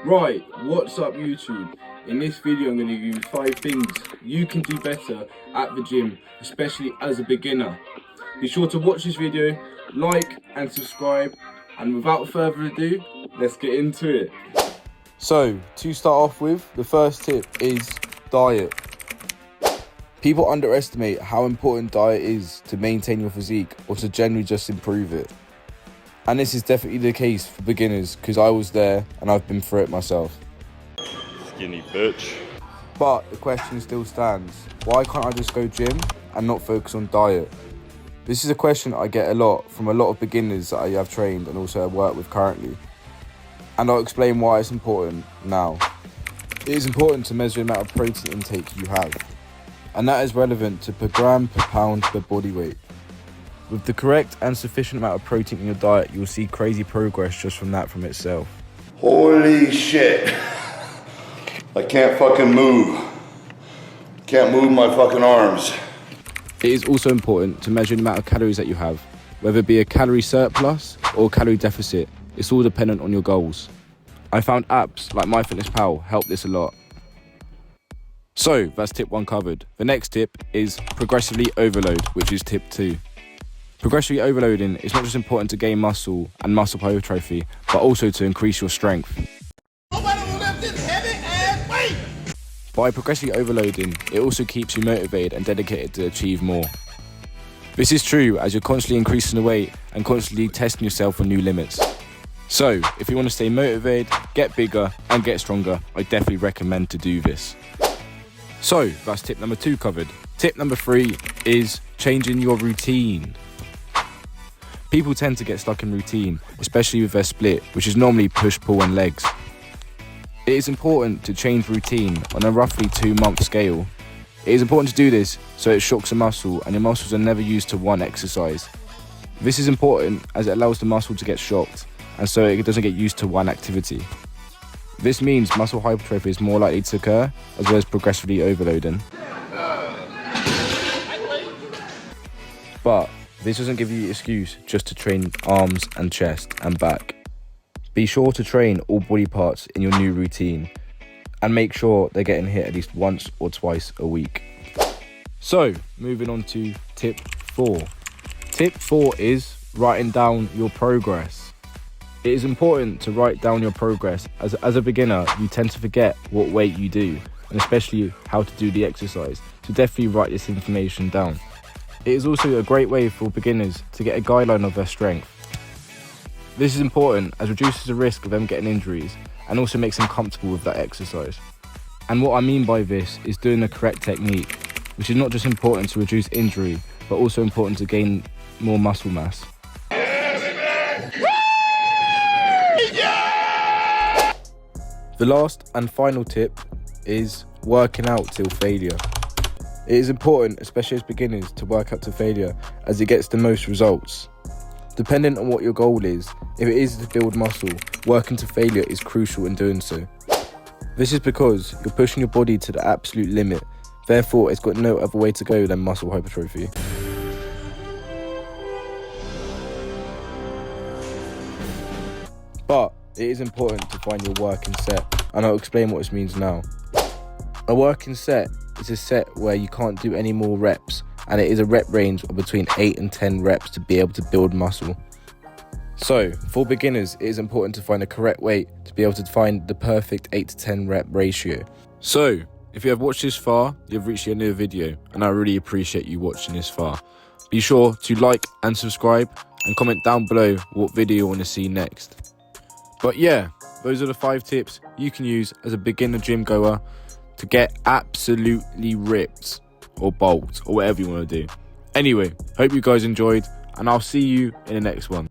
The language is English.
Right, what's up YouTube? In this video I'm going to give you 5 things you can do better at the gym, especially as a beginner. Be sure to watch this video, like and subscribe, and without further ado, let's get into it. So, to start off with, the first tip is diet. People underestimate how important diet is to maintain your physique or to generally just improve it. And this is definitely the case for beginners because I was there and I've been through it myself. Skinny bitch. But the question still stands, why can't I just go gym and not focus on diet? This is a question I get a lot from a lot of beginners that I have trained and also work with currently. And I'll explain why it's important now. It is important to measure the amount of protein intake you have. And that is relevant to per gram per pound per body weight. With the correct and sufficient amount of protein in your diet, you'll see crazy progress just from that from itself. Holy shit. I can't fucking move. Can't move my fucking arms. It is also important to measure the amount of calories that you have, whether it be a calorie surplus or calorie deficit. It's all dependent on your goals. I found apps like MyFitnessPal help this a lot. So that's tip 1 covered. The next tip is progressively overload, which is tip 2. Progressively overloading is not just important to gain muscle and muscle hypertrophy, but also to increase your strength. Nobody will lift this heavy ass weight. By progressively overloading, it also keeps you motivated and dedicated to achieve more. This is true as you're constantly increasing the weight and constantly testing yourself for new limits. So, if you want to stay motivated, get bigger and get stronger, I definitely recommend to do this. So, that's tip number 2 covered. Tip number 3 is changing your routine. People tend to get stuck in routine, especially with their split, which is normally push, pull and legs. It is important to change routine on a roughly 2-month scale. It is important to do this so it shocks a muscle and your muscles are never used to one exercise. This is important as it allows the muscle to get shocked and so it doesn't get used to one activity. This means muscle hypertrophy is more likely to occur as well as progressively overloading. But this doesn't give you the excuse just to train arms and chest and back. Be sure to train all body parts in your new routine and make sure they're getting hit at least once or twice a week. So, moving on to tip 4. Tip 4 is writing down your progress. It is important to write down your progress as a beginner you tend to forget what weight you do and especially how to do the exercise, so definitely write this information down. It is also a great way for beginners to get a guideline of their strength. This is important as it reduces the risk of them getting injuries and also makes them comfortable with that exercise. And what I mean by this is doing the correct technique, which is not just important to reduce injury, but also important to gain more muscle mass. The last and final tip is working out till failure. It is important, especially as beginners, to work out to failure as it gets the most results. Depending on what your goal is, if it is to build muscle, working to failure is crucial in doing so. This is because you're pushing your body to the absolute limit, therefore it's got no other way to go than muscle hypertrophy. But it is important to find your working set, and I'll explain what this means now. A working set is a set where you can't do any more reps, and it is a rep range of between 8 and 10 reps to be able to build muscle. So, for beginners, it is important to find the correct weight to be able to find the perfect 8 to 10 rep ratio. So, if you have watched this far, you've reached the end of the video, and I really appreciate you watching this far. Be sure to like and subscribe, and comment down below what video you want to see next. But yeah, those are the 5 tips you can use as a beginner gym goer to get absolutely ripped or bulked or whatever you want to do. Anyway, hope you guys enjoyed and I'll see you in the next one.